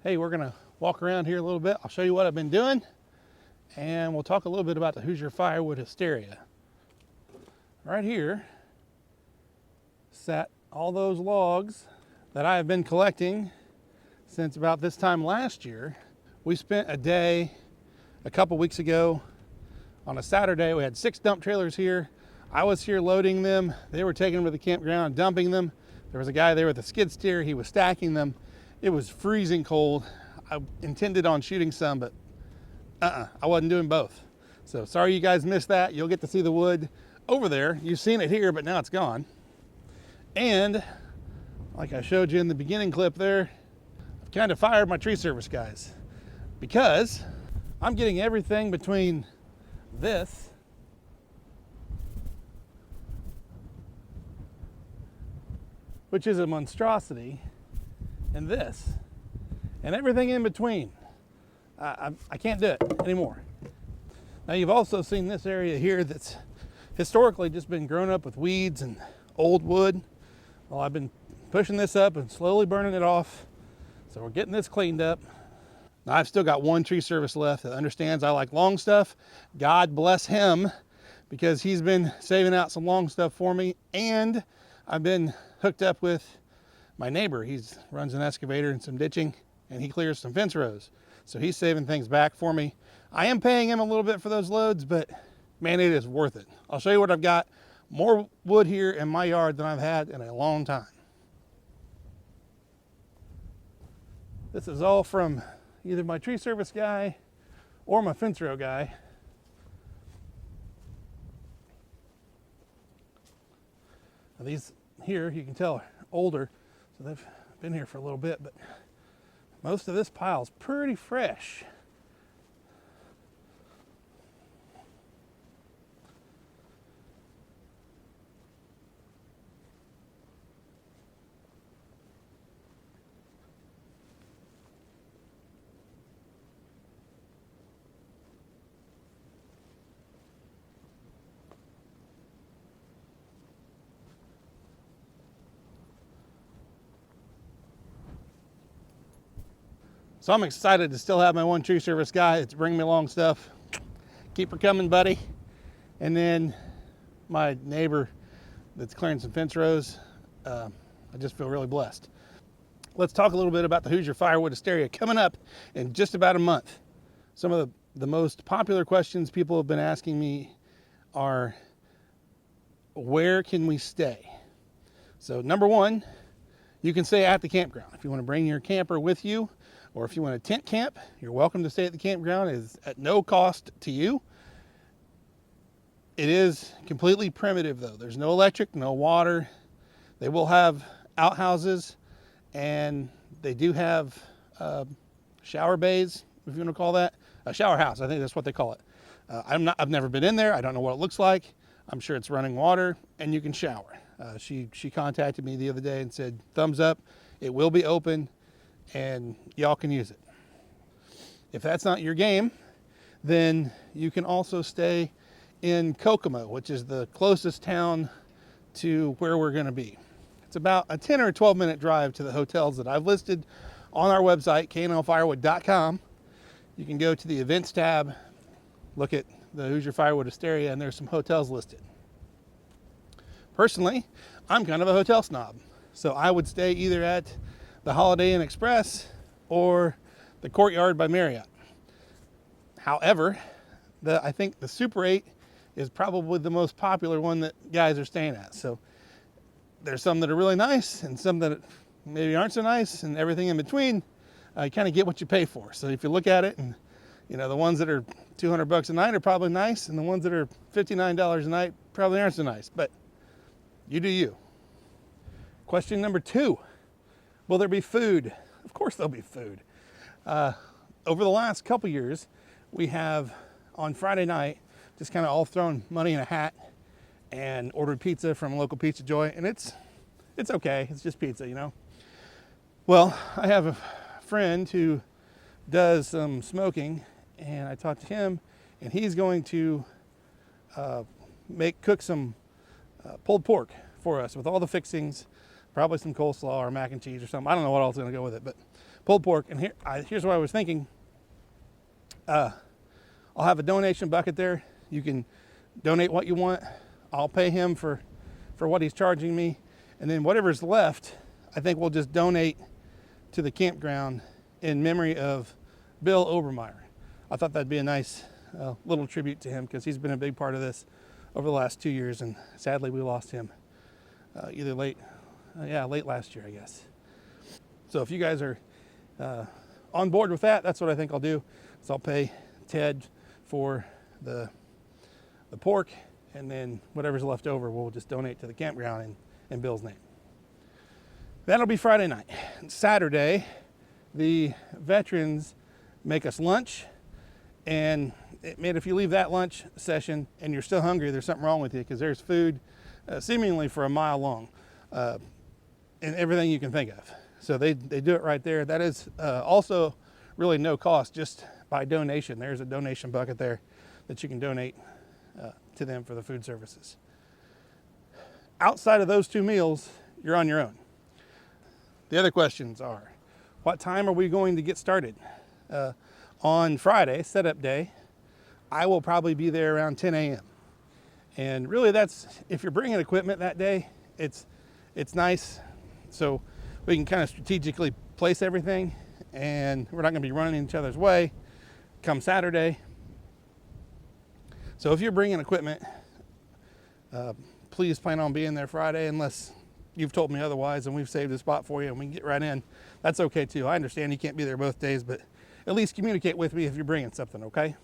Hey, we're gonna walk around here a little bit. I'll show you what I've been doing, and we'll talk a little bit about the Hoosier Firewood Hysteria. Right here sat all those logs that I have been collecting since about this time last year. We spent a day a couple weeks ago on a Saturday. We had 6 dump trailers here. I was here loading them. They were taking them to the campground, dumping them. There was a guy there with a skid steer. He was stacking them. It was freezing cold. I intended on shooting some, but I wasn't doing both. So sorry you guys missed that. You'll get to see the wood over there. You've seen it here, but now it's gone. And like I showed you in the beginning clip there, I've kind of fired my tree service guys because I'm getting everything between this which is a monstrosity, and this, and everything in between. I can't do it anymore. Now you've also seen this area here that's historically just been grown up with weeds and old wood. Well, I've been pushing this up and slowly burning it off. So we're getting this cleaned up. Now I've still got one tree service left that understands I like long stuff. God bless him, because he's been saving out some long stuff for me, and I've been hooked up with my neighbor. He runs an excavator and some ditching, and he clears some fence rows. So he's saving things back for me. I am paying him a little bit for those loads, but man, it is worth it. I'll show you what I've got. More wood here in my yard than I've had in a long time. This is all from either my tree service guy or my fence row guy. Now these here, you can tell, are older, so they've been here for a little bit, but most of this pile is pretty fresh. So I'm excited to still have my one tree service guy that's bringing me along stuff. Keep her coming, buddy. And then my neighbor that's clearing some fence rows. I just feel really blessed. Let's talk a little bit about the Hoosier Firewood Hysteria coming up in just about a month. Some of the most popular questions people have been asking me are, where can we stay? So number one, you can stay at the campground. If you want to bring your camper with you, or if you want a tent camp, you're welcome to stay at the campground. It is at no cost to you. It is completely primitive though. There's no electric, no water. They will have outhouses, and they do have shower bays, if you want to call that. A shower house, I think that's what they call it. I've never been in there. I don't know what it looks like. I'm sure it's running water and you can shower. She contacted me the other day and said, thumbs up, it will be open and y'all can use it. If that's not your game, then you can also stay in Kokomo, which is the closest town to where we're gonna be. It's about a 10 or 12 minute drive to the hotels that I've listed on our website, knlfirewood.com. You can go to the events tab, look at the Hoosier Firewood Hysteria, and there's some hotels listed. Personally, I'm kind of a hotel snob, so I would stay either at the Holiday Inn Express or the Courtyard by Marriott. However, I think the Super 8 is probably the most popular one that guys are staying at. So there's some that are really nice and some that maybe aren't so nice, and everything in between. You kind of get what you pay for. So if you look at it, and you know, the ones that are $200 a night are probably nice, and the ones that are $59 a night probably aren't so nice, but you do you. Question number 2, will there be food? Of course there'll be food. Over the last couple years, we have on Friday night just kind of all thrown money in a hat and ordered pizza from a local pizza joint, and it's okay. It's just pizza, you know. Well, I have a friend who does some smoking, and I talked to him, and he's going to cook some pulled pork for us with all the fixings, probably some coleslaw or mac and cheese or something. I don't know what else is going to go with it, but pulled pork. And here's what I was thinking. I'll have a donation bucket there. You can donate what you want. I'll pay him for what he's charging me. And then whatever's left, I think we'll just donate to the campground in memory of Bill Obermeyer. I thought that'd be a nice little tribute to him, because he's been a big part of this over the last 2 years, and sadly we lost him either late last year, I guess. So if you guys are on board with that, that's what I think I'll do. So I'll pay Ted for the pork, and then whatever's left over we'll just donate to the campground in Bill's name. That'll be Friday night. Saturday, the veterans make us lunch, and man, if you leave that lunch session and you're still hungry, there's something wrong with you, because there's food seemingly for a mile long and everything you can think of. So they do it right there. That is also really no cost, just by donation. There's a donation bucket there that you can donate to them for the food services. Outside of those 2 meals, you're on your own. The other questions are, what time are we going to get started? On Friday, setup day, I will probably be there around 10 a.m. And really that's, if you're bringing equipment that day, it's nice. So we can kind of strategically place everything, and we're not going to be running in each other's way come Saturday. So if you're bringing equipment, please plan on being there Friday, unless you've told me otherwise and we've saved a spot for you and we can get right in. That's okay too. I understand you can't be there both days, but at least communicate with me if you're bringing something, okay?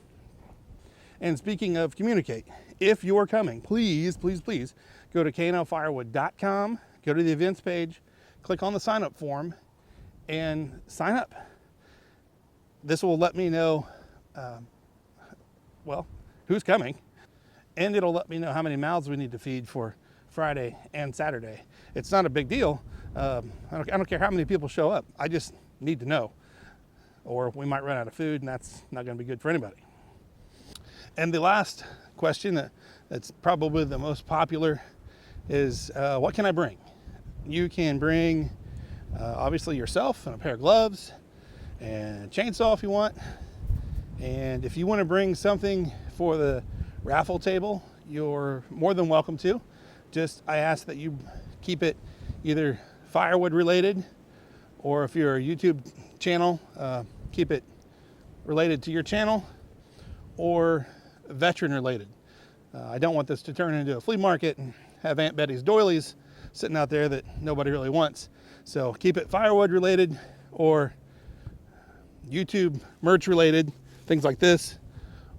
And speaking of communicate, if you're coming, please, please, please go to knlfirewood.com, go to the events page, click on the sign up form, and sign up. This will let me know, who's coming, and it'll let me know how many mouths we need to feed for Friday and Saturday. It's not a big deal. I don't care how many people show up. I just need to know, or we might run out of food, and that's not going to be good for anybody. And the last question that's probably the most popular is, what can I bring? You can bring, obviously, yourself and a pair of gloves and a chainsaw if you want. And if you want to bring something for the raffle table, you're more than welcome to. Just, I ask that you keep it either firewood related, or if you're a YouTube channel, keep it related to your channel, or veteran related. I don't want this to turn into a flea market and have Aunt Betty's doilies sitting out there that nobody really wants. So keep it firewood related, or YouTube merch related, things like this,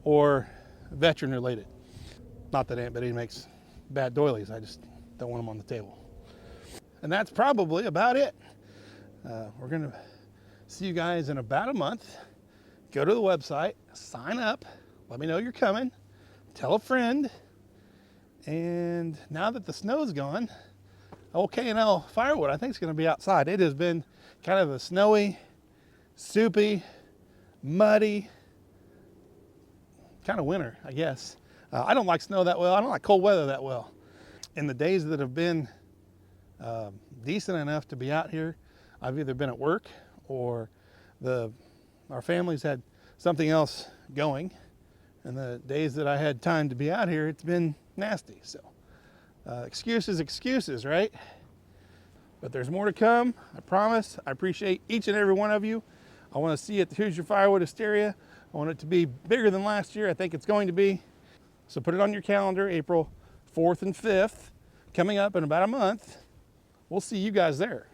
or veteran related. Not that Aunt Betty makes bad doilies, I just don't want them on the table. And that's probably about it. We're gonna see you guys in about a month. Go to the website, sign up, let me know you're coming, tell a friend. And now that the snow's gone, old KNL Firewood, I think, is gonna be outside. It has been kind of a snowy, soupy, muddy, kind of winter, I guess. I don't like snow that well. I don't like cold weather that well. In the days that have been decent enough to be out here, I've either been at work or our family's had something else going. And the days that I had time to be out here, it's been nasty. So excuses, right? But there's more to come, I promise. I appreciate each and every one of you. I want to see you at the Hoosier Firewood Hysteria. I want it to be bigger than last year. I think it's going to be. So put it on your calendar, April 4th and 5th, coming up in about a month. We'll see you guys there.